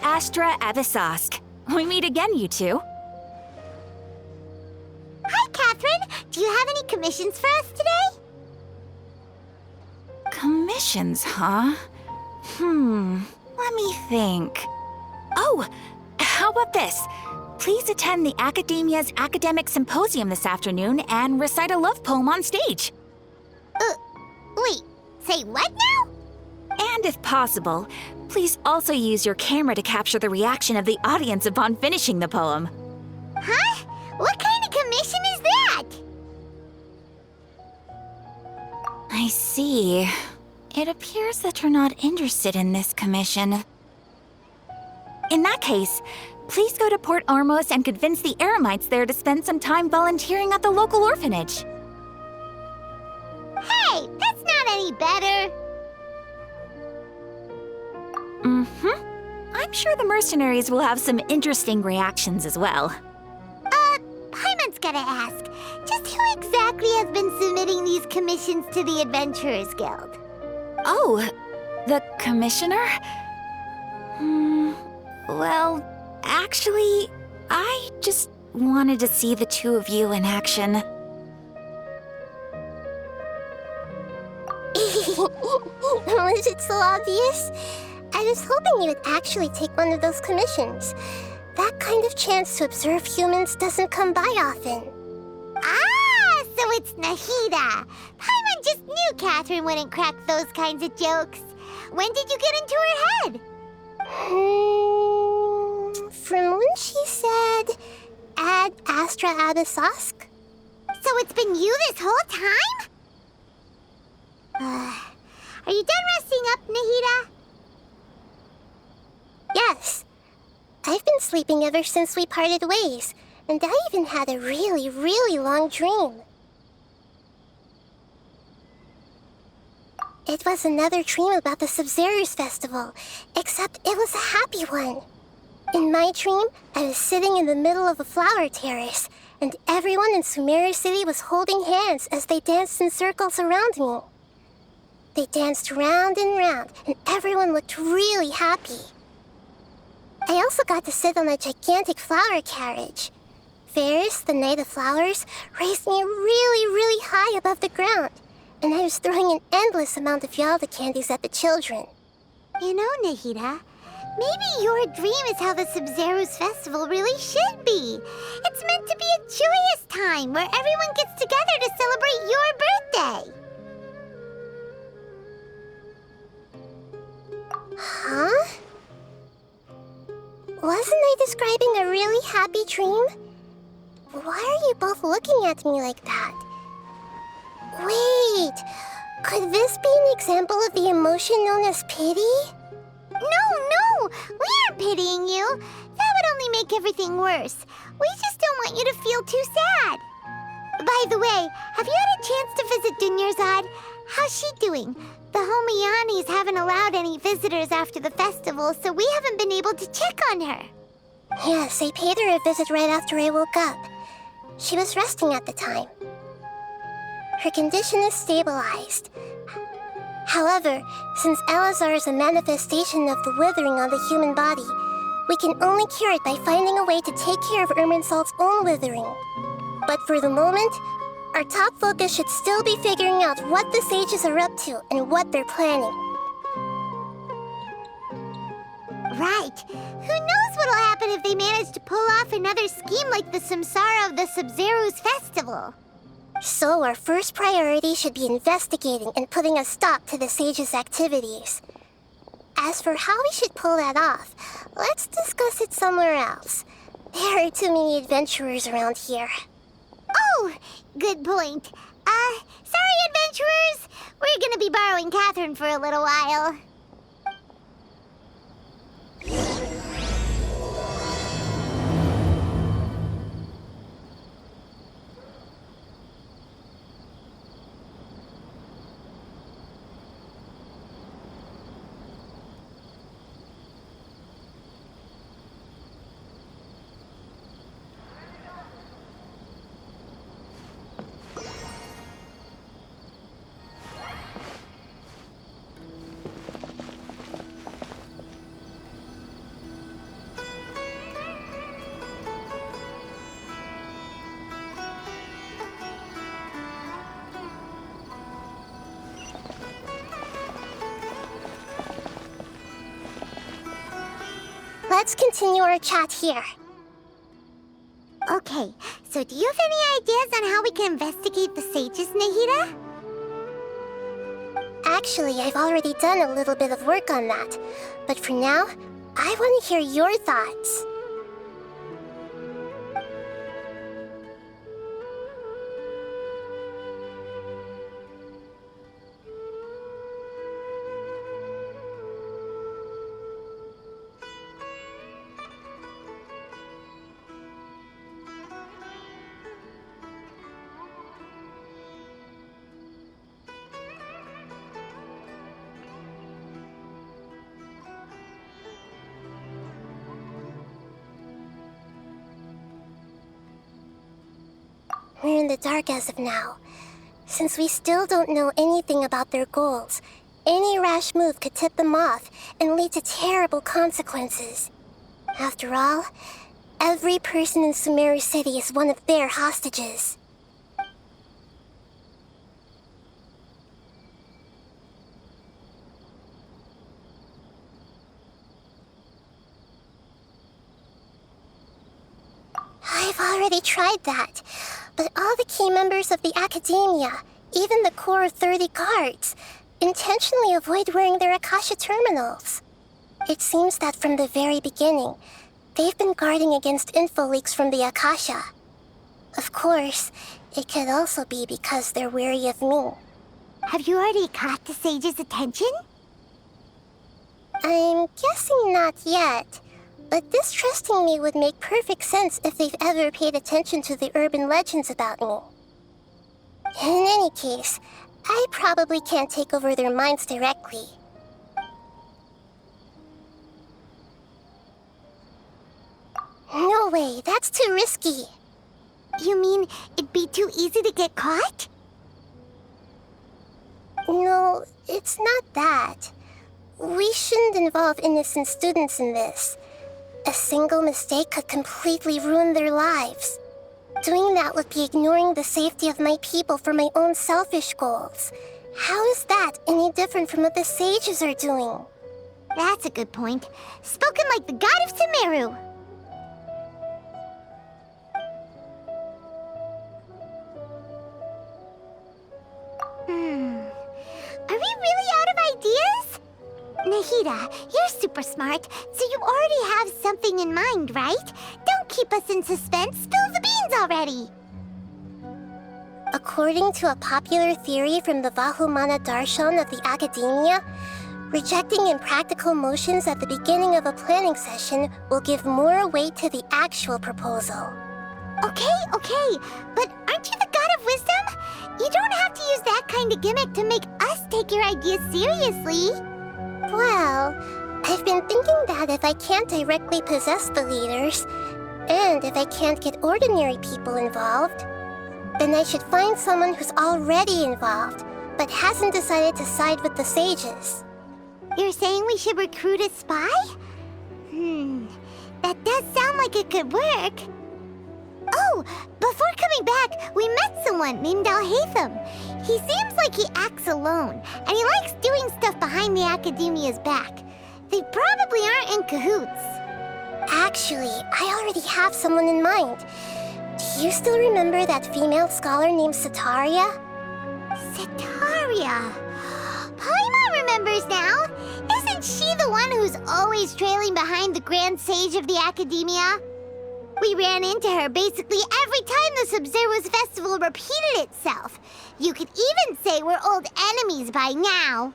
Astra Abyssosque. We meet again, you two. Hi, Catherine. Do you have any commissions for us today? Commissions, huh? Let me think. Oh, how about this? Please attend the Academia's Academic Symposium this afternoon and recite a love poem on stage. Wait, say what now? And if possible, please also use your camera to capture the reaction of the audience upon finishing the poem. Huh? What kind of commission is that? I see. It appears that you're not interested in this commission. In that case, please go to Port Ormos and convince the Eremites there to spend some time volunteering at the local orphanage. Hey, that's not any better. I'm sure the mercenaries will have some interesting reactions as well. Paimon's gotta ask, just who exactly has been submitting these commissions to the Adventurers Guild? Oh, the commissioner? Well, actually, I just wanted to see the two of you in action. Was it so obvious? I was hoping you would actually take one of those commissions. That kind of chance to observe humans doesn't come by often. Ah, so it's Nahida. Paimon just knew Catherine wouldn't crack those kinds of jokes. When did you get into her head? From when she said, Ad Astra Abyssosque? So it's been you this whole time? Are you done resting up, Nahida? Yes. I've been sleeping ever since we parted ways, and I even had a really, really long dream. It was another dream about the Sub-Zerus Festival, except it was a happy one. In my dream, I was sitting in the middle of a flower terrace, and everyone in Sumeru City was holding hands as they danced in circles around me. They danced round and round, and everyone looked really happy. I also got to sit on a gigantic flower carriage. Ferris, the Knight of Flowers, raised me really, really high above the ground, and I was throwing an endless amount of Yalda candies at the children. You know, Nahida, maybe your dream is how the Sub-Zerus Festival really should be. It's meant to be a joyous time where everyone gets together to celebrate your birthday. Huh? Wasn't I describing a really happy dream? Why are you both looking at me like that? Wait, could this be an example of the emotion known as pity? No, we aren't pitying you. That would only make everything worse. We just don't want you to feel too sad. By the way, have you had a chance to visit Dunyarzad? How's she doing? The Homiyanis haven't allowed any visitors after the festival, so we haven't been able to check on her. Yes, I paid her a visit right after I woke up. She was resting at the time. Her condition is stabilized. However, since Elazar is a manifestation of the withering on the human body, we can only cure it by finding a way to take care of Irminsul's own withering. But for the moment, our top focus should still be figuring out what the sages are up to and what they're planning. Right. Who knows what'll happen if they manage to pull off another scheme like the Samsara of the Sub-Zerus Festival? So our first priority should be investigating and putting a stop to the sages' activities. As for how we should pull that off, let's discuss it somewhere else. There are too many adventurers around here. Oh, good point. Sorry, adventurers. We're gonna be borrowing Catherine for a little while. Let's continue our chat here. Okay, so do you have any ideas on how we can investigate the sages, Nahida? Actually, I've already done a little bit of work on that. But for now, I want to hear your thoughts. We're in the dark as of now. Since we still don't know anything about their goals, any rash move could tip them off and lead to terrible consequences. After all, every person in Sumeru City is one of their hostages. I've already tried that, but all the key members of the Academia, even the core of 30 guards, intentionally avoid wearing their Akasha terminals. It seems that from the very beginning, they've been guarding against info leaks from the Akasha. Of course, it could also be because they're wary of me. Have you already caught the sage's attention? I'm guessing not yet. But distrusting me would make perfect sense if they've ever paid attention to the urban legends about me. In any case, I probably can't take over their minds directly. No way, that's too risky. You mean it'd be too easy to get caught? No, it's not that. We shouldn't involve innocent students in this. A single mistake could completely ruin their lives. Doing that would be ignoring the safety of my people for my own selfish goals. How is that any different from what the sages are doing? That's a good point. Spoken like the god of Sumeru. Are we really out of ideas? Nahida, you're super smart, so you already have something in mind, right? Don't keep us in suspense. Spill the beans already. According to a popular theory from the Vahumana Darshan of the Academia, rejecting impractical motions at the beginning of a planning session will give more weight to the actual proposal. Okay, but aren't you the god of wisdom? You don't have to use that kind of gimmick to make us take your ideas seriously. Well, I've been thinking that if I can't directly possess the leaders, and if I can't get ordinary people involved, then I should find someone who's already involved, but hasn't decided to side with the sages. You're saying we should recruit a spy? That does sound like it could work. Oh, before coming back, we met someone named Alhaitham. He seems like he acts alone, and he likes doing stuff behind the Academia's back. They probably aren't in cahoots. Actually, I already have someone in mind. Do you still remember that female scholar named Sataria? Sataria. Paimon remembers now. Isn't she the one who's always trailing behind the Grand Sage of the Academia? We ran into her basically every time the Sub-Zero's festival repeated itself. You could even say we're old enemies by now.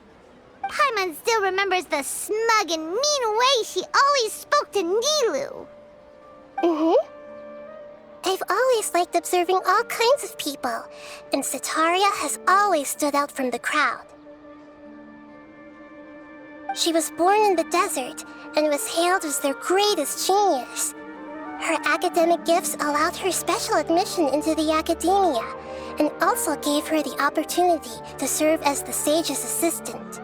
Paimon still remembers the smug and mean way she always spoke to Nilou. I've always liked observing all kinds of people, and Sataria has always stood out from the crowd. She was born in the desert and was hailed as their greatest genius. Her academic gifts allowed her special admission into the Academia, and also gave her the opportunity to serve as the sage's assistant.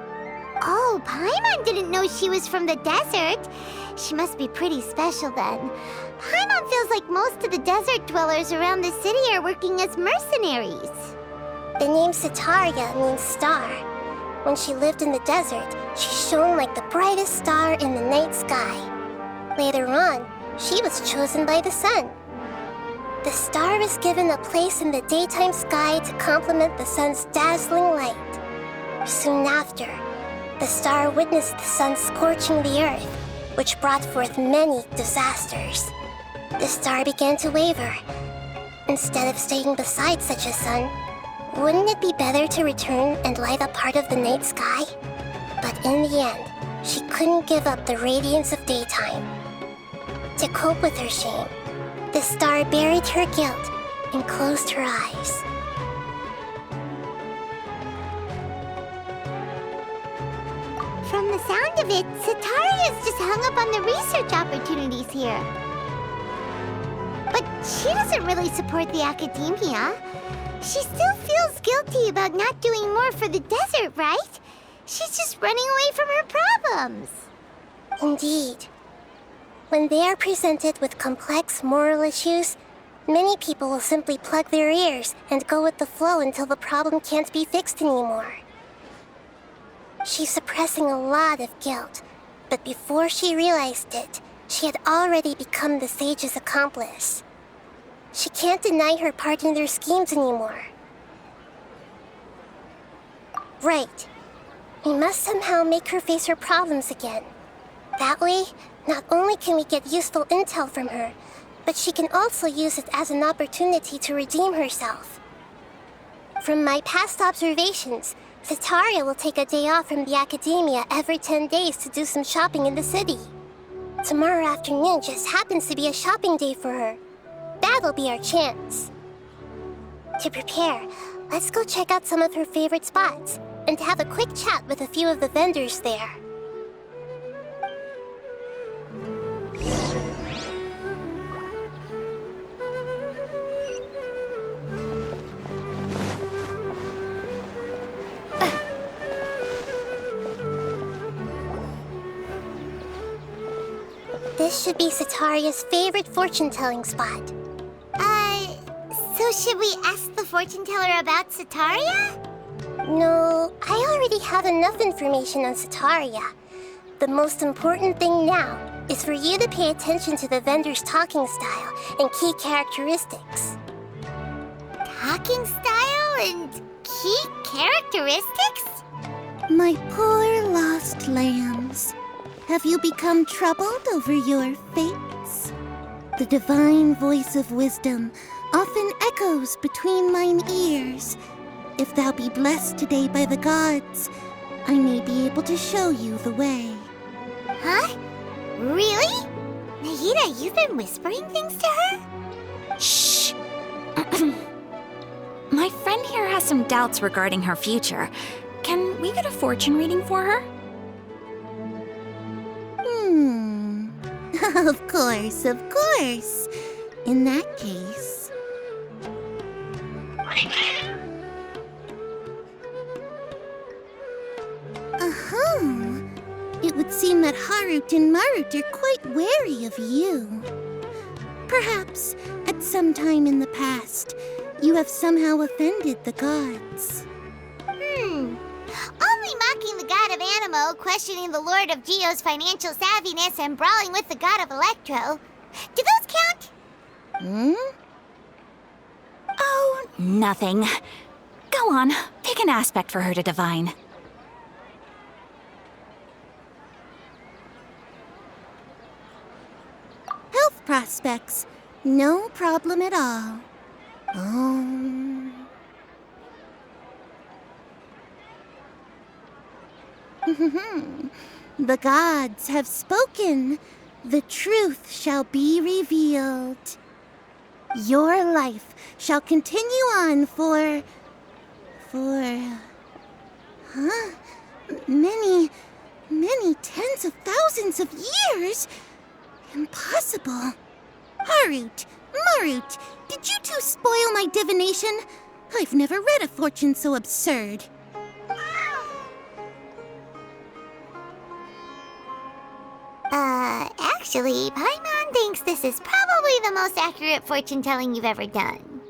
Oh, Paimon didn't know she was from the desert. She must be pretty special then. Paimon feels like most of the desert dwellers around the city are working as mercenaries. The name Sataria means star. When she lived in the desert, she shone like the brightest star in the night sky. Later on, she was chosen by the sun. The star was given a place in the daytime sky to complement the sun's dazzling light. Soon after, the star witnessed the sun scorching the earth, which brought forth many disasters. The star began to waver. Instead of staying beside such a sun, wouldn't it be better to return and light up part of the night sky? But in the end, she couldn't give up the radiance of daytime. To cope with her shame, the star buried her guilt and closed her eyes. From the sound of it, Sataria's just hung up on the research opportunities here. But she doesn't really support the academia. She still feels guilty about not doing more for the desert, right? She's just running away from her problems. Indeed. When they are presented with complex moral issues, many people will simply plug their ears and go with the flow until the problem can't be fixed anymore. She's suppressing a lot of guilt, but before she realized it, she had already become the sage's accomplice. She can't deny her part in their schemes anymore. Right. We must somehow make her face her problems again. That way, not only can we get useful intel from her, but she can also use it as an opportunity to redeem herself. From my past observations, Sataria will take a day off from the academia every 10 days to do some shopping in the city. Tomorrow afternoon just happens to be a shopping day for her. That'll be our chance. To prepare, let's go check out some of her favorite spots and have a quick chat with a few of the vendors there. This should be Sataria's favorite fortune-telling spot. So should we ask the fortune teller about Sataria? No, I already have enough information on Sataria. The most important thing now is for you to pay attention to the vendor's talking style and key characteristics. Talking style and key characteristics? My poor lost lambs, have you become troubled over your fates? The divine voice of wisdom often echoes between mine ears. If thou be blessed today by the gods, I may be able to show you the way. Huh? Really? Nahida, you've been whispering things to her? Shh! My friend here has some doubts regarding her future. Can we get a fortune reading for her? Of course, of course. In that case... It would seem that Harut and Marut are quite wary of you. Perhaps, at some time in the past, you have somehow offended the gods. Only mocking the god of Animo, questioning the lord of Geo's financial savviness, and brawling with the god of Electro. Do those count? Oh, nothing. Go on, pick an aspect for her to divine. Health prospects, no problem at all. The gods have spoken. The truth shall be revealed. Your life shall continue on for many tens of thousands of years. Impossible. Harut, Marut, did you two spoil my divination? I've never read a fortune so absurd. Actually, Paimon thinks this is probably the most accurate fortune-telling you've ever done.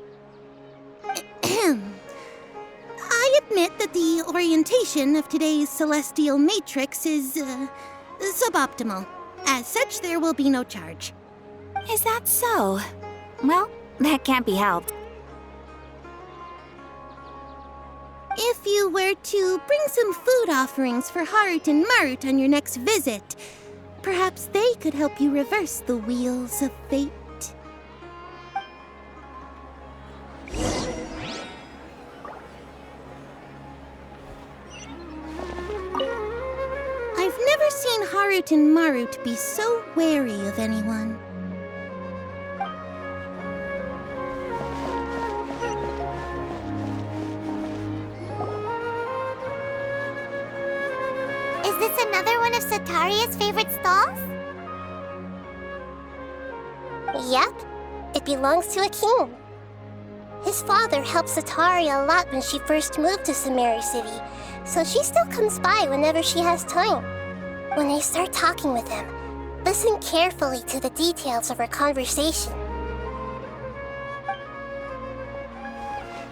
I admit that the orientation of today's celestial matrix is suboptimal. As such, there will be no charge. Is that so? Well, that can't be helped. If you were to bring some food offerings for Harut and Marut on your next visit, perhaps they could help you reverse the wheels of fate. I've never seen Harut and Marut be so wary of anyone. Is this another one of Sataria's favorite stalls? Yep, it belongs to a king. His father helped Sataria a lot when she first moved to Sumeru City, so she still comes by whenever she has time. When I start talking with him, listen carefully to the details of our conversation.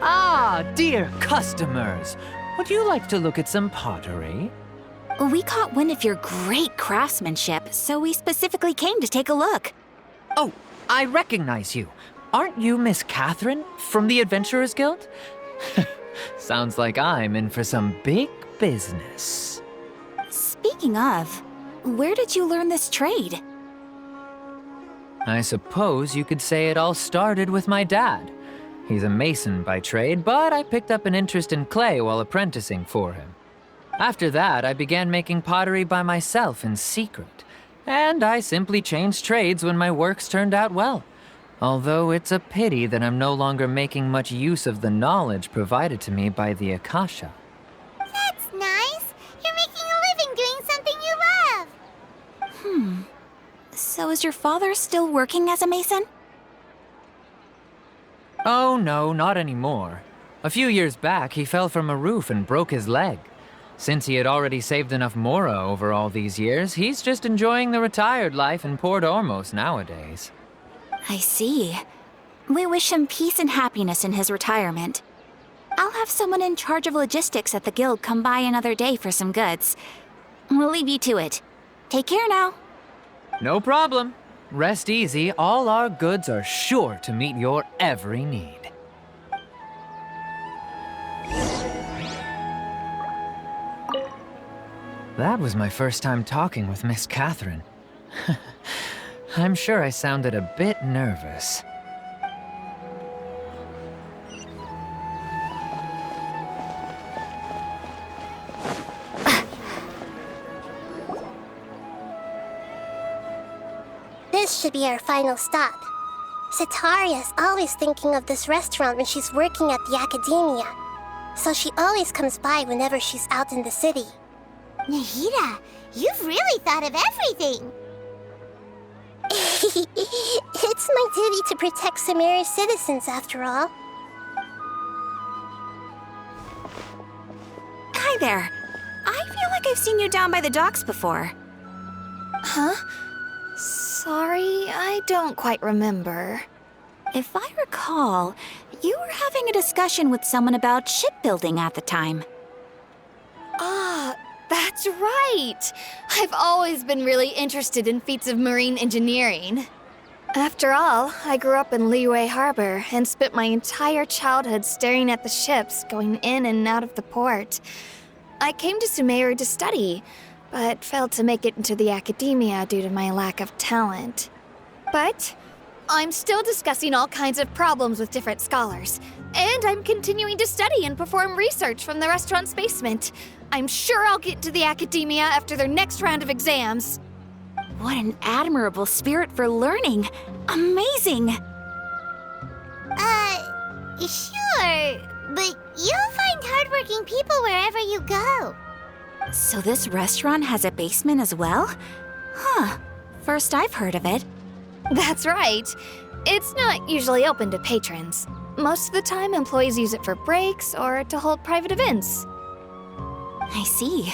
Ah, dear customers! Would you like to look at some pottery? We caught wind of your great craftsmanship, so we specifically came to take a look. Oh, I recognize you. Aren't you Miss Catherine from the Adventurers Guild? Sounds like I'm in for some big business. Speaking of, where did you learn this trade? I suppose you could say it all started with my dad. He's a mason by trade, but I picked up an interest in clay while apprenticing for him. After that, I began making pottery by myself in secret, and I simply changed trades when my works turned out well. Although it's a pity that I'm no longer making much use of the knowledge provided to me by the Akasha. That's nice. You're making a living doing something you love. So is your father still working as a mason? Oh no, not anymore. A few years back, he fell from a roof and broke his leg. Since he had already saved enough mora over all these years, he's just enjoying the retired life in Port Ormos nowadays. I see. We wish him peace and happiness in his retirement. I'll have someone in charge of logistics at the guild come by another day for some goods. We'll leave you to it. Take care now. No problem. Rest easy, all our goods are sure to meet your every need. That was my first time talking with Miss Catherine. I'm sure I sounded a bit nervous. This should be our final stop. Sataria's always thinking of this restaurant when she's working at the academia, so she always comes by whenever she's out in the city. Nahida, you've really thought of everything. It's my duty to protect Sumeru's citizens, after all. Hi there. I feel like I've seen you down by the docks before. Huh? Sorry, I don't quite remember. If I recall, you were having a discussion with someone about shipbuilding at the time. Ah, that's right! I've always been really interested in feats of marine engineering. After all, I grew up in Liyue Harbor and spent my entire childhood staring at the ships going in and out of the port. I came to Sumeru to study, but failed to make it into the academia due to my lack of talent. But I'm still discussing all kinds of problems with different scholars, and I'm continuing to study and perform research from the restaurant's basement. I'm sure I'll get into the academia after their next round of exams. What an admirable spirit for learning. Amazing! Sure, but you'll find hardworking people wherever you go. So this restaurant has a basement as well? Huh. First I've heard of it. That's right. It's not usually open to patrons. Most of the time, employees use it for breaks or to hold private events. I see.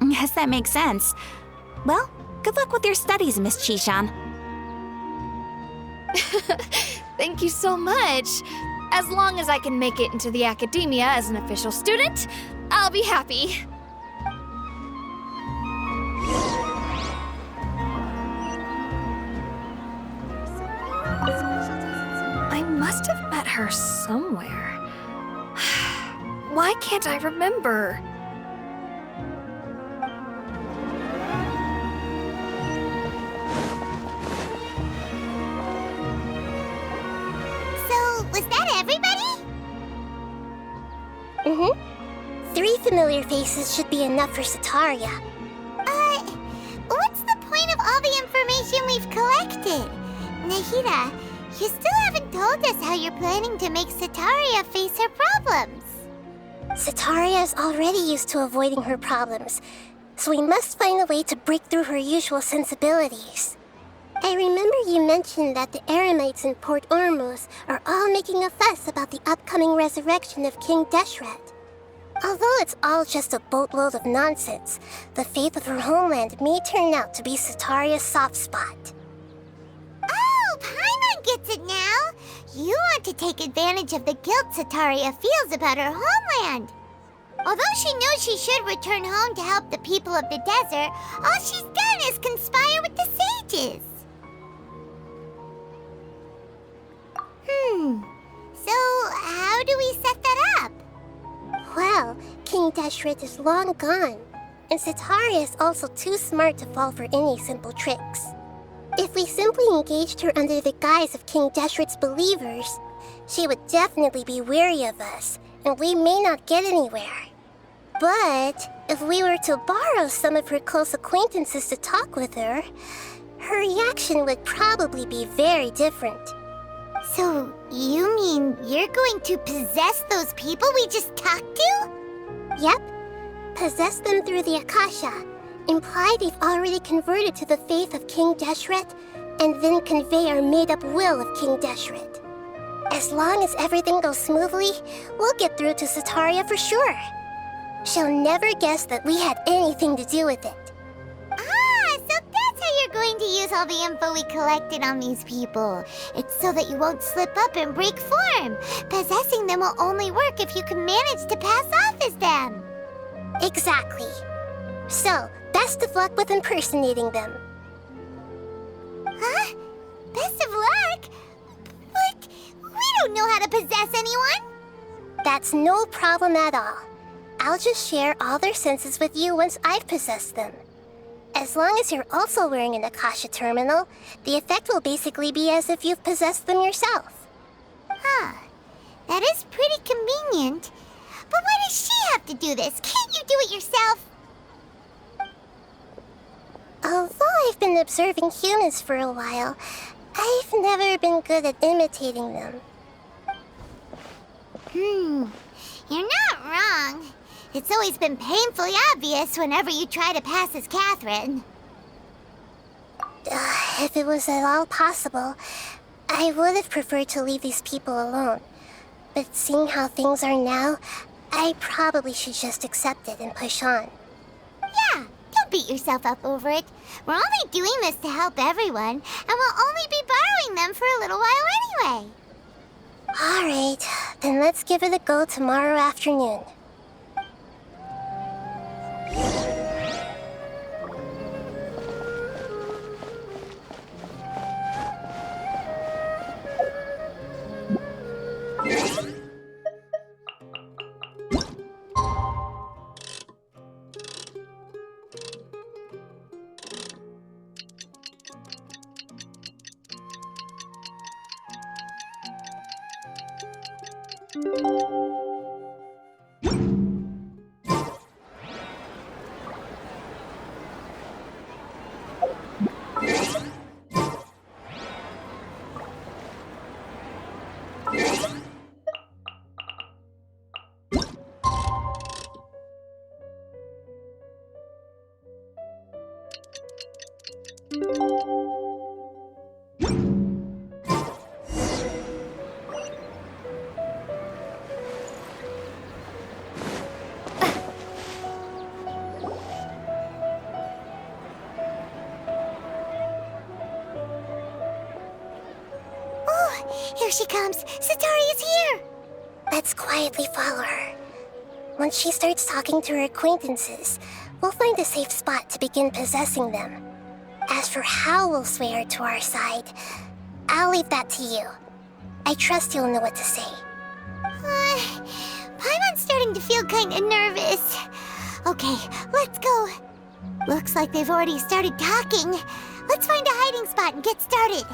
Guess that makes sense. Well, good luck with your studies, Miss Chishan. Thank you so much. As long as I can make it into the academia as an official student, I'll be happy. her somewhere. Why can't I remember? So, was that everybody? Mm-hmm. 3 familiar faces should be enough for Sataria. What's the point of all the information we've collected? Nahida, you still haven't told us how you're planning to make Sataria face her problems. Sataria is already used to avoiding her problems, so we must find a way to break through her usual sensibilities. I remember you mentioned that the Eremites in Port Ormuz are all making a fuss about the upcoming resurrection of King Deshret. Although it's all just a boatload of nonsense, the fate of her homeland may turn out to be Sataria's soft spot. Oh, Paimon gets it now! You want to take advantage of the guilt Sataria feels about her homeland. Although she knows she should return home to help the people of the desert, all she's done is conspire with the sages. So how do we set that up? Well, King Deshret is long gone, and Sataria is also too smart to fall for any simple tricks. If we simply engaged her under the guise of King Deshret's believers, she would definitely be wary of us, and we may not get anywhere. But if we were to borrow some of her close acquaintances to talk with her, her reaction would probably be very different. So you mean you're going to possess those people we just talked to? Yep. Possess them through the Akasha. Imply they've already converted to the faith of King Deshret, and then convey our made-up will of King Deshret. As long as everything goes smoothly, we'll get through to Sataria for sure. She'll never guess that we had anything to do with it. So that's how you're going to use all the info we collected on these people. It's so that you won't slip up and break form. Possessing them will only work if you can manage to pass off as them. Exactly. So, best of luck with impersonating them. Huh? Best of luck? But we don't know how to possess anyone. That's no problem at all. I'll just share all their senses with you once I've possessed them. As long as you're also wearing an Akasha terminal, the effect will basically be as if you've possessed them yourself. Huh. That is pretty convenient. But why does she have to do this? Can't you do it yourself? Although I've been observing humans for a while, I've never been good at imitating them. You're not wrong. It's always been painfully obvious whenever you try to pass as Catherine. If it was at all possible, I would have preferred to leave these people alone. But seeing how things are now, I probably should just accept it and push on. Yeah, don't beat yourself up over it. We're only doing this to help everyone, and we'll only be borrowing them for a little while anyway. Alright, then let's give it a go tomorrow afternoon. Here she comes! Sataria's here! Let's quietly follow her. Once she starts talking to her acquaintances, we'll find a safe spot to begin possessing them. As for how we'll sway her to our side, I'll leave that to you. I trust you'll know what to say. Paimon's starting to feel kinda nervous. Okay, let's go. Looks like they've already started talking. Let's find a hiding spot and get started.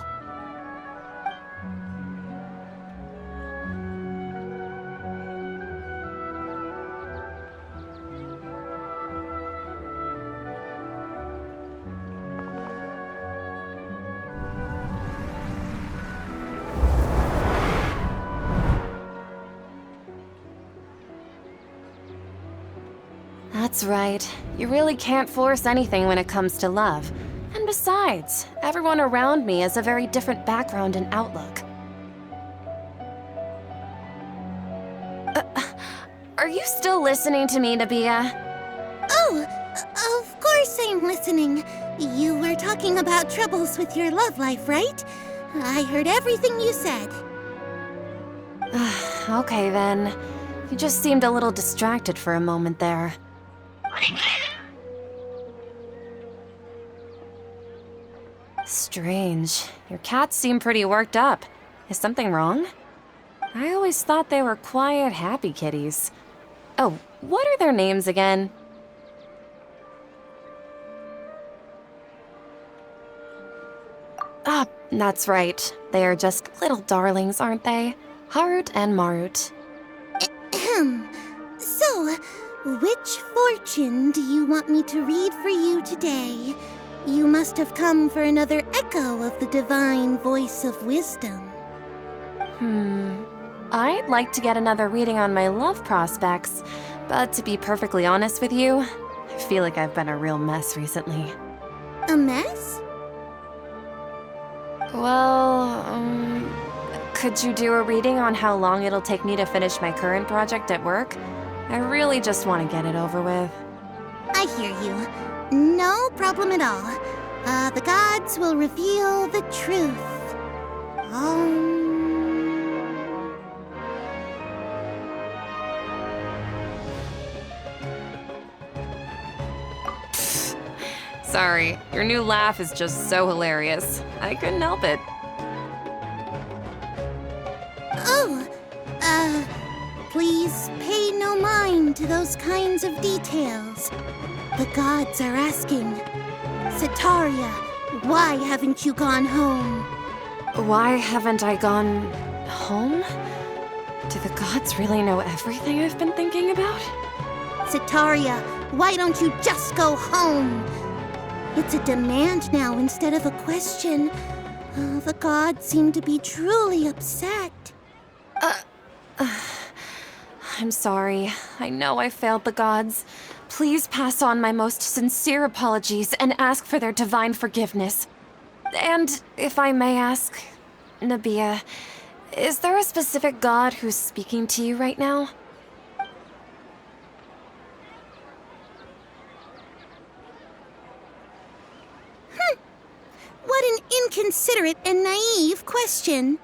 That's right. You really can't force anything when it comes to love. And besides, everyone around me has a very different background and outlook. Are you still listening to me, Nabia? Oh, of course I'm listening. You were talking about troubles with your love life, right? I heard everything you said. Okay then. You just seemed a little distracted for a moment there. Strange. Your cats seem pretty worked up. Is something wrong? I always thought they were quiet, happy kitties. Oh, what are their names again? Ah, that's right. They are just little darlings, aren't they? Harut and Marut. So, which fortune do you want me to read for you today? You must have come for another echo of the divine voice of wisdom. I'd like to get another reading on my love prospects, but to be perfectly honest with you, I feel like I've been a real mess recently. A mess? Well, could you do a reading on how long it'll take me to finish my current project at work? I really just want to get it over with. I hear you. No problem at all. The gods will reveal the truth. Sorry, your new laugh is just so hilarious. I couldn't help it. Please pay no mind to those kinds of details. The gods are asking, Sitaria, why haven't you gone home? Why haven't I gone home? Do the gods really know everything I've been thinking about? Sitaria, why don't you just go home? It's a demand now instead of a question. The gods seem to be truly upset. I'm sorry. I know I failed the gods. Please pass on my most sincere apologies and ask for their divine forgiveness. And if I may ask, Nabia, is there a specific god who's speaking to you right now? What an inconsiderate and naive question.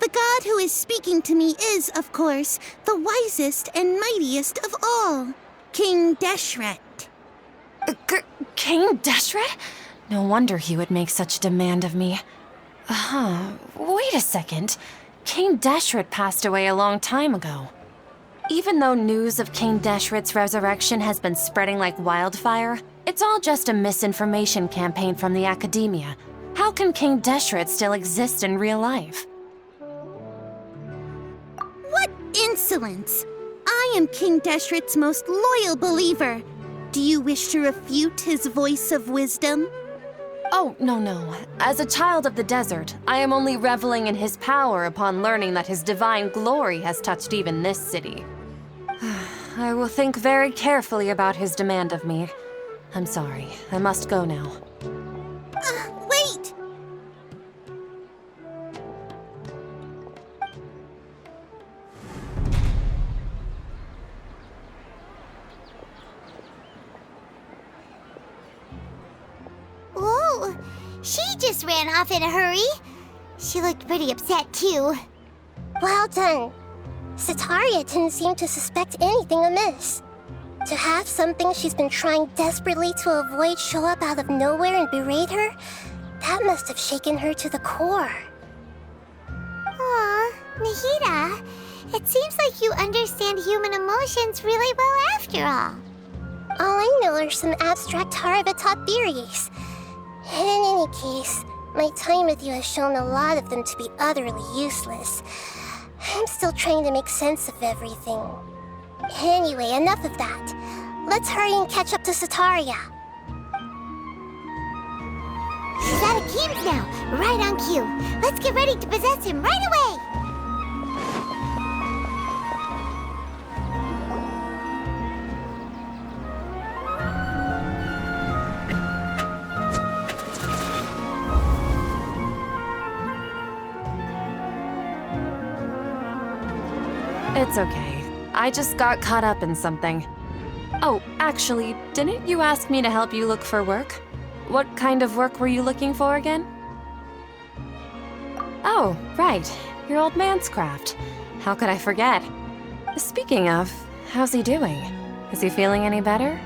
The god who is speaking to me is, of course, the wisest and mightiest of all, King Deshret. King Deshret? No wonder he would make such a demand of me. Wait a second. King Deshret passed away a long time ago. Even though news of King Deshret's resurrection has been spreading like wildfire, it's all just a misinformation campaign from the academia. How can King Deshret still exist in real life? What insolence! I am King Deshret's most loyal believer. Do you wish to refute his voice of wisdom? Oh, no. As a child of the desert, I am only reveling in his power upon learning that his divine glory has touched even this city. I will think very carefully about his demand of me. I'm sorry. I must go now. Wait! Whoa! She just ran off in a hurry. She looked pretty upset, too. Well done. Sitaria didn't seem to suspect anything amiss. To have something she's been trying desperately to avoid show up out of nowhere and berate her, that must have shaken her to the core. Aw, Nahida, it seems like you understand human emotions really well after all. All I know are some abstract Harvard-taught theories. And in any case, my time with you has shown a lot of them to be utterly useless. I'm still trying to make sense of everything. Anyway, enough of that. Let's hurry and catch up to Sataria. He's out of games now, right on cue. Let's get ready to possess him right away! It's okay. I just got caught up in something. Oh, actually, didn't you ask me to help you look for work? What kind of work were you looking for again? Oh, right. Your old man's craft. How could I forget? Speaking of, how's he doing? Is he feeling any better?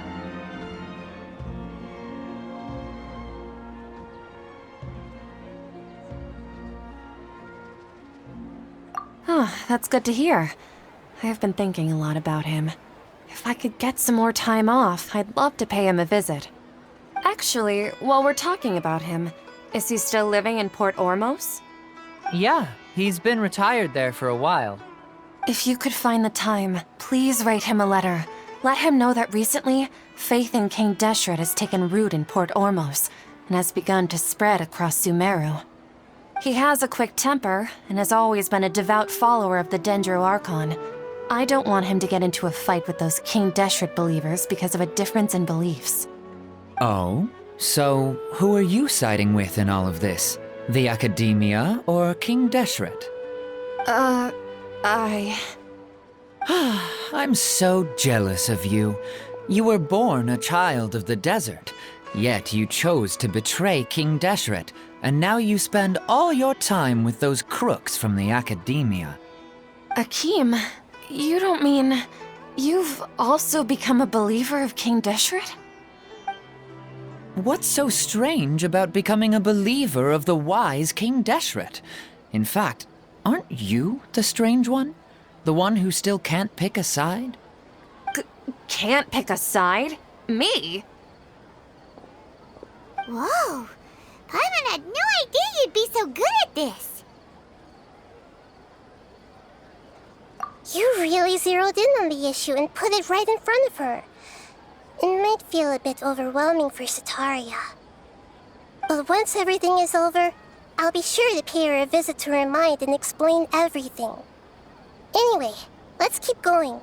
Oh, that's good to hear. I have been thinking a lot about him. If I could get some more time off, I'd love to pay him a visit. Actually, while we're talking about him, is he still living in Port Ormos? Yeah, he's been retired there for a while. If you could find the time, please write him a letter. Let him know that recently, faith in King Deshret has taken root in Port Ormos and has begun to spread across Sumeru. He has a quick temper and has always been a devout follower of the Dendro Archon. I don't want him to get into a fight with those King Deshret believers because of a difference in beliefs. Oh? So, who are you siding with in all of this? The Academia or King Deshret? I'm so jealous of you. You were born a child of the desert, yet you chose to betray King Deshret, and now you spend all your time with those crooks from the Academia. Akeem, you don't mean you've also become a believer of King Deshret? What's so strange about becoming a believer of the wise King Deshret? In fact, aren't you the strange one? The one who still can't pick a side? Can't pick a side? Me? Whoa! Paimon had no idea you'd be so good at this! You really zeroed in on the issue and put it right in front of her. It might feel a bit overwhelming for Sataria. But once everything is over, I'll be sure to pay her a visit to her mind and explain everything. Anyway, let's keep going.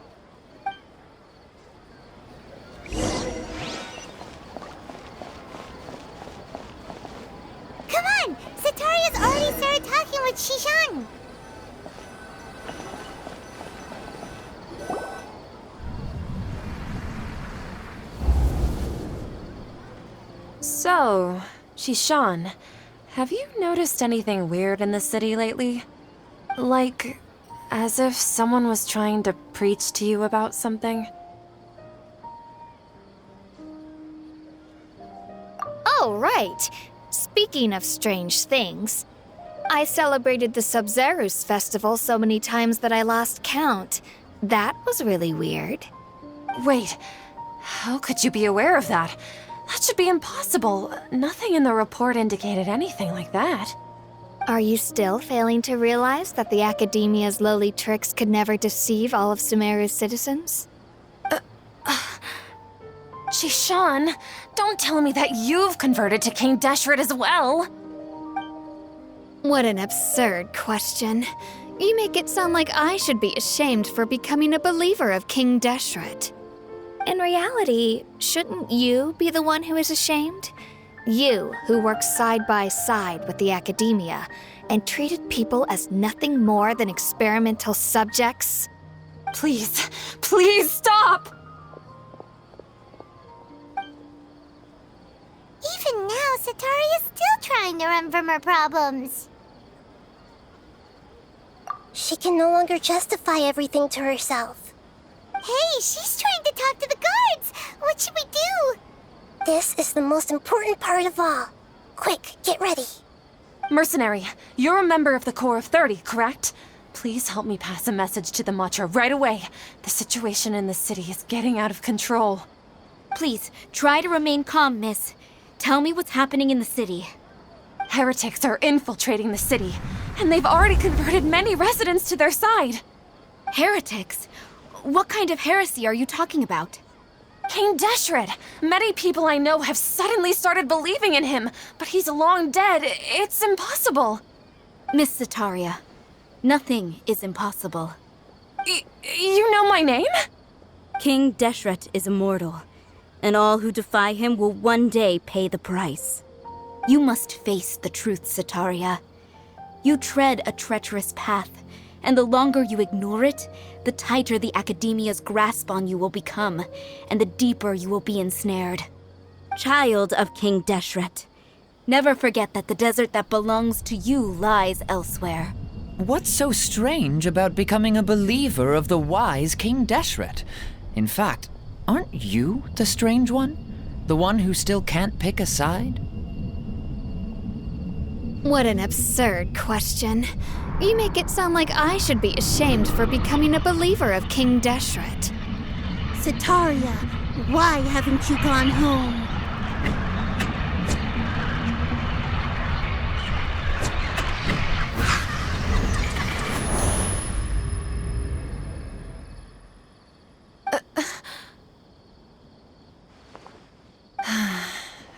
Come on! Sataria's already started talking with Shishan! So, Shishan, have you noticed anything weird in the city lately? Like, as if someone was trying to preach to you about something? Oh, right. Speaking of strange things, I celebrated the Sub-Zerus festival so many times that I lost count. That was really weird. Wait, how could you be aware of that? That should be impossible. Nothing in the report indicated anything like that. Are you still failing to realize that the Academia's lowly tricks could never deceive all of Sumeru's citizens? Shishan, don't tell me that you've converted to King Deshret as well! What an absurd question. You make it sound like I should be ashamed for becoming a believer of King Deshret. In reality, shouldn't you be the one who is ashamed? You, who worked side by side with the Academia and treated people as nothing more than experimental subjects? Please, please stop! Even now, Sataria's still trying to run from her problems. She can no longer justify everything to herself. Hey, she's trying to talk to the guards! What should we do? This is the most important part of all. Quick, get ready. Mercenary, you're a member of the Corps of 30, correct? Please help me pass a message to the Matcha right away. The situation in the city is getting out of control. Please, try to remain calm, miss. Tell me what's happening in the city. Heretics are infiltrating the city, and they've already converted many residents to their side. Heretics? What kind of heresy are you talking about? King Deshret! Many people I know have suddenly started believing in him, but he's long dead. It's impossible. Miss Sataria, nothing is impossible. You know my name? King Deshret is immortal, and all who defy him will one day pay the price. You must face the truth, Sataria. You tread a treacherous path, and the longer you ignore it, the tighter the Academia's grasp on you will become, and the deeper you will be ensnared. Child of King Deshret, never forget that the desert that belongs to you lies elsewhere. What's so strange about becoming a believer of the wise King Deshret? In fact, aren't you the strange one? The one who still can't pick a side? What an absurd question. You make it sound like I should be ashamed for becoming a believer of King Deshret. Sataria, why haven't you gone home?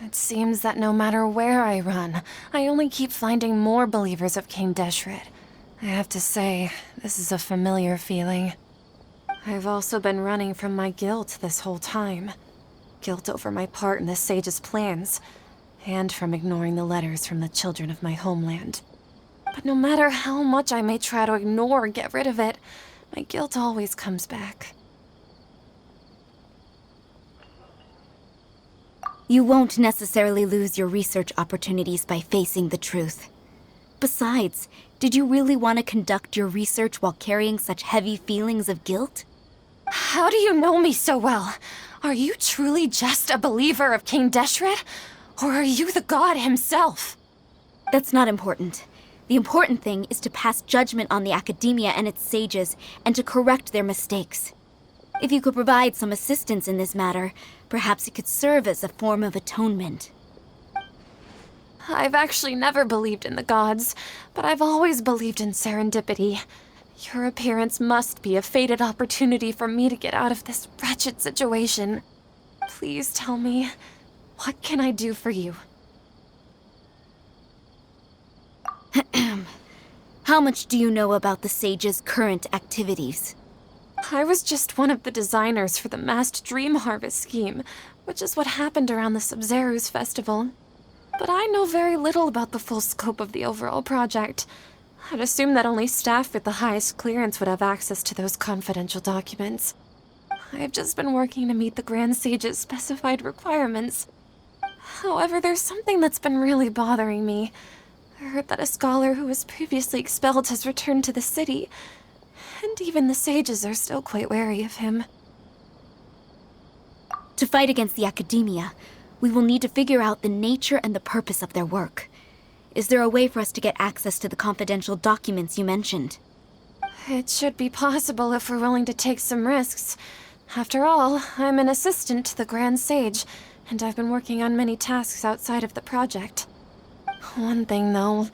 It seems that no matter where I run, I only keep finding more believers of King Deshret. I have to say, this is a familiar feeling. I've also been running from my guilt this whole time. Guilt over my part in the sage's plans, and from ignoring the letters from the children of my homeland. But no matter how much I may try to ignore or get rid of it, my guilt always comes back. You won't necessarily lose your research opportunities by facing the truth. Besides, did you really want to conduct your research while carrying such heavy feelings of guilt? How do you know me so well? Are you truly just a believer of King Deshret? Or are you the god himself? That's not important. The important thing is to pass judgment on the Academia and its sages, and to correct their mistakes. If you could provide some assistance in this matter, perhaps it could serve as a form of atonement. I've actually never believed in the gods, but I've always believed in serendipity. Your appearance must be a fated opportunity for me to get out of this wretched situation. Please tell me, what can I do for you? How much do you know about the sage's current activities? I was just one of the designers for the massed dream harvest scheme, which is what happened around the Sub-Zeru's festival. But I know very little about the full scope of the overall project. I'd assume that only staff with the highest clearance would have access to those confidential documents. I've just been working to meet the Grand Sage's specified requirements. However, there's something that's been really bothering me. I heard that a scholar who was previously expelled has returned to the city, and even the sages are still quite wary of him. To fight against the Academia, we will need to figure out the nature and the purpose of their work. Is there a way for us to get access to the confidential documents you mentioned? It should be possible if we're willing to take some risks. After all, I'm an assistant to the Grand Sage, and I've been working on many tasks outside of the project. One thing, though,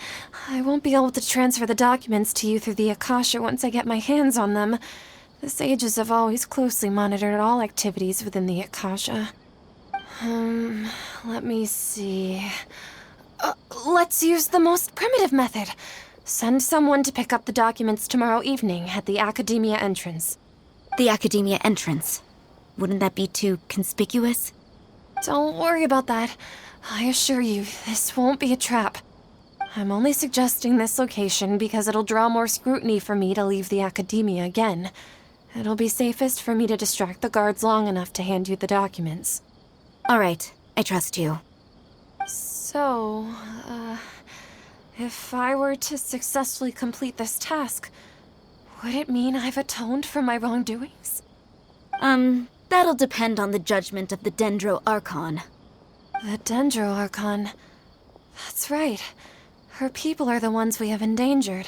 I won't be able to transfer the documents to you through the Akasha once I get my hands on them. The sages have always closely monitored all activities within the Akasha. Let me see. Let's use the most primitive method. Send someone to pick up the documents tomorrow evening at the Academia entrance. The Academia entrance. Wouldn't that be too conspicuous? Don't worry about that. I assure you, this won't be a trap. I'm only suggesting this location because it'll draw more scrutiny for me to leave the Academia again. It'll be safest for me to distract the guards long enough to hand you the documents. All right, I trust you. So, if I were to successfully complete this task, would it mean I've atoned for my wrongdoings? That'll depend on the judgment of the Dendro Archon. The Dendro Archon. That's right. Her people are the ones we have endangered.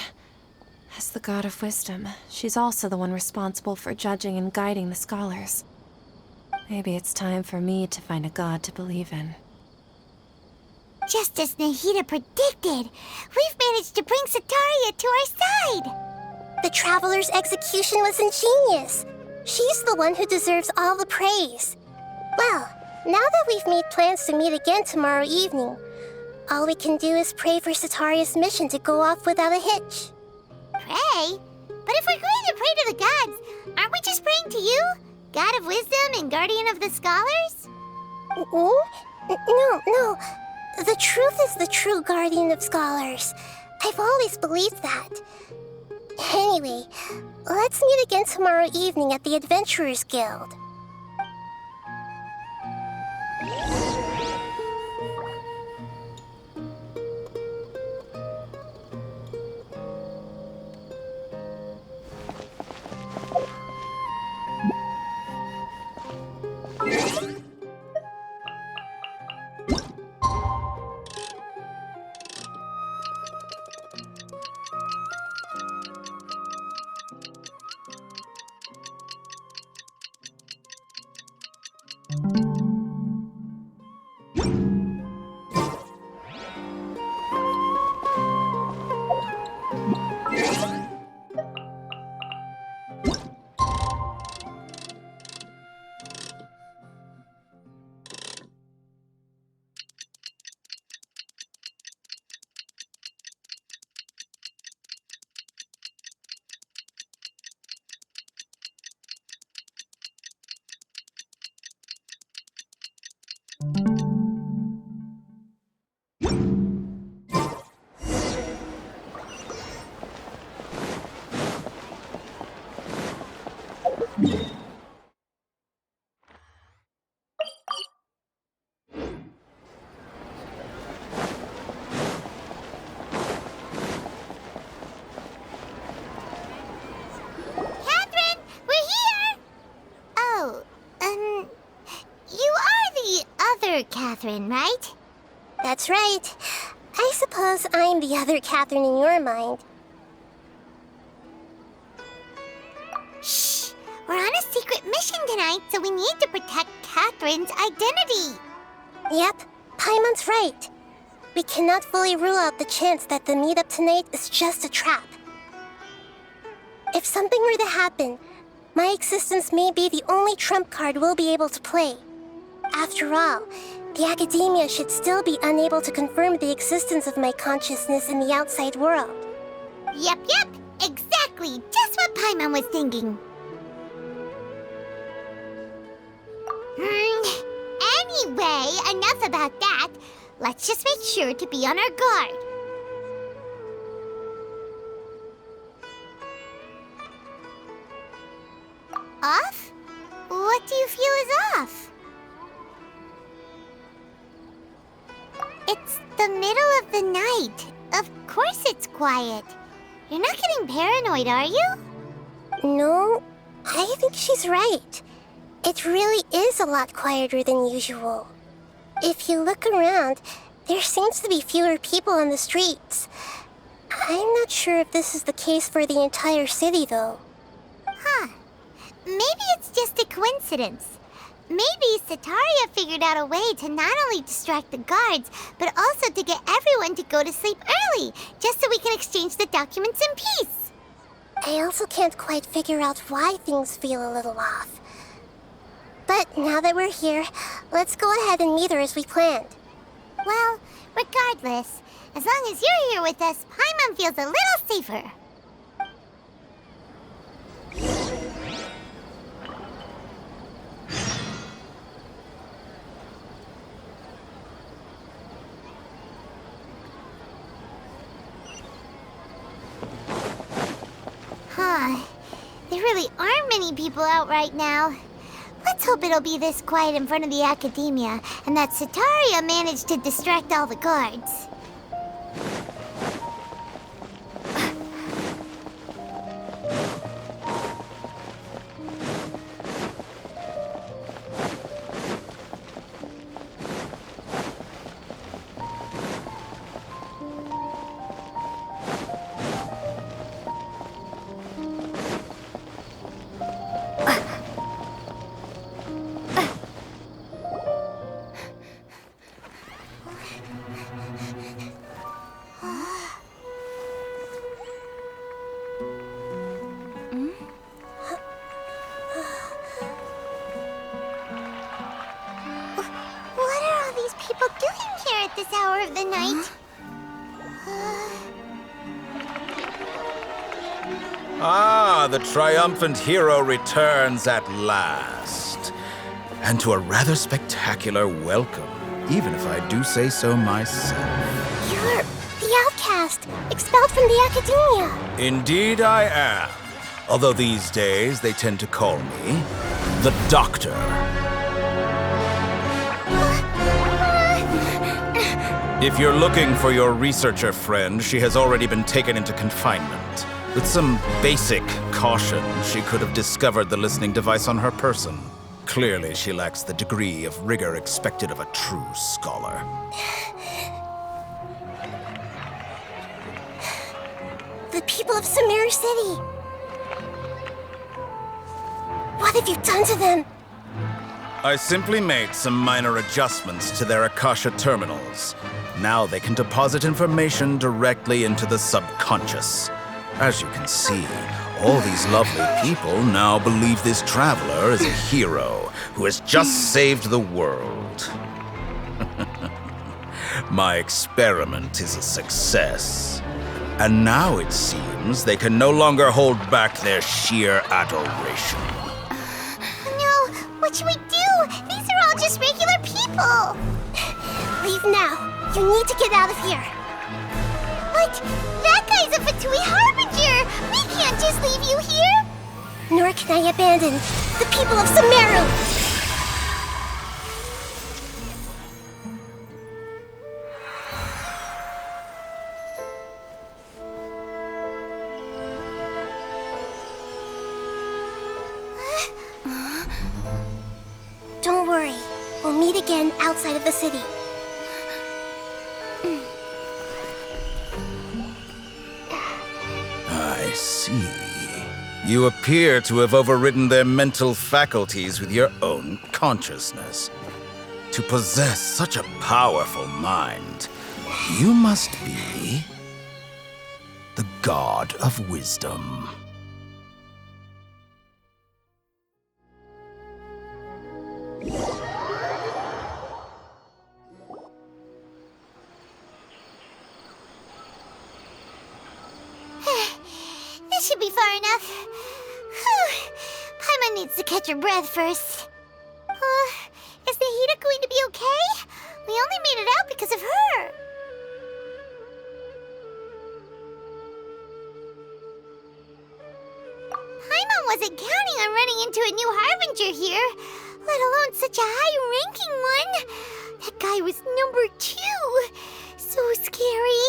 As the god of wisdom, she's also the one responsible for judging and guiding the scholars. Maybe it's time for me to find a god to believe in. Just as Nahida predicted, we've managed to bring Sataria to our side! The Traveler's execution was ingenious. She's the one who deserves all the praise. Well, now that we've made plans to meet again tomorrow evening, all we can do is pray for Sataria's mission to go off without a hitch. Pray? But if we're going to pray to the gods, aren't we just praying to you? God of wisdom and guardian of the scholars? No. The truth is the true guardian of scholars. I've always believed that. Anyway, let's meet again tomorrow evening at the Adventurers Guild. Catherine, right? That's right. I suppose I'm the other Catherine in your mind. Shh! We're on a secret mission tonight, so we need to protect Catherine's identity. Yep, Paimon's right. We cannot fully rule out the chance that the meetup tonight is just a trap. If something were to happen, my existence may be the only trump card we'll be able to play. After all, the academia should still be unable to confirm the existence of my consciousness in the outside world. Yep, exactly, just what Paimon was thinking. Anyway, enough about that. Let's just make sure to be on our guard. Off? What do you feel is off? It's the middle of the night. Of course it's quiet. You're not getting paranoid, are you? No, I think she's right. It really is a lot quieter than usual. If you look around, there seems to be fewer people on the streets. I'm not sure if this is the case for the entire city, though. Huh. Maybe it's just a coincidence. Maybe Sataria figured out a way to not only distract the guards, but also to get everyone to go to sleep early, just so we can exchange the documents in peace. I also can't quite figure out why things feel a little off. But now that we're here, let's go ahead and meet her as we planned. Well, regardless, as long as you're here with us, Paimon feels a little safer. There really aren't many people out right now. Let's hope it'll be this quiet in front of the academia, and that Sataria managed to distract all the guards. this hour of the night. Ah, the triumphant hero returns at last. And to a rather spectacular welcome, even if I do say so myself. You're the outcast, expelled from the academia. Indeed I am. Although these days they tend to call me the Doctor. If you're looking for your researcher friend, she has already been taken into confinement. With some basic caution, she could have discovered the listening device on her person. Clearly, she lacks the degree of rigor expected of a true scholar. The people of Sumeru City. What have you done to them? I simply made some minor adjustments to their Akasha terminals. Now they can deposit information directly into the subconscious. As you can see, all these lovely people now believe this traveler is a hero who has just saved the world. My experiment is a success. And now it seems they can no longer hold back their sheer adoration. No, what should we do? These are all just regular people. Leave now. You need to get out of here. But that guy's a Fatui Harbinger. We can't just leave you here. Nor can I abandon the people of Sumeru. Don't worry. We'll meet again outside of the city. I see. You appear to have overridden their mental faculties with your own consciousness. To possess such a powerful mind, you must be the god of wisdom. This should be far enough. Whew. Paimon needs to catch her breath first. Is Nahida going to be okay? We only made it out because of her. Paimon wasn't counting on running into a new Harbinger here, let alone such a high-ranking one. That guy was number 2. So scary.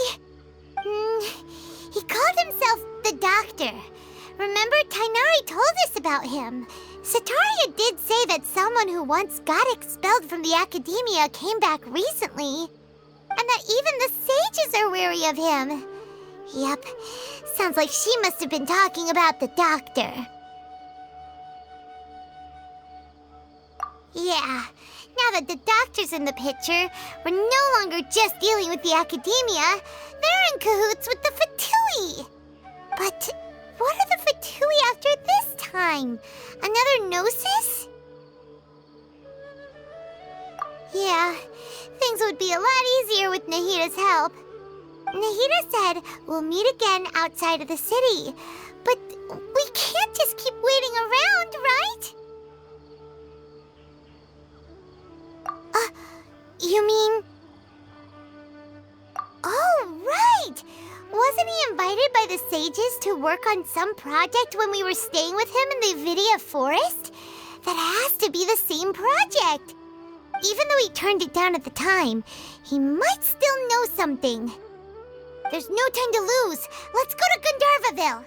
He called himself the Doctor. Remember, Tainari told us about him. Sataria did say that someone who once got expelled from the academia came back recently. And that even the sages are wary of him. Yep, sounds like she must have been talking about the Doctor. Yeah, now that the Doctor's in the picture, we're no longer just dealing with the academia. They're in cahoots with the Fatui. But what are the Fatui after this time? Another Gnosis? Yeah, things would be a lot easier with Nahida's help. Nahida said we'll meet again outside of the city. But we can't just keep waiting around, right? You mean... Oh, right! Wasn't he invited by the sages to work on some project when we were staying with him in the Vidia Forest? That has to be the same project. Even though he turned it down at the time, he might still know something. There's no time to lose. Let's go to Gandharvaville.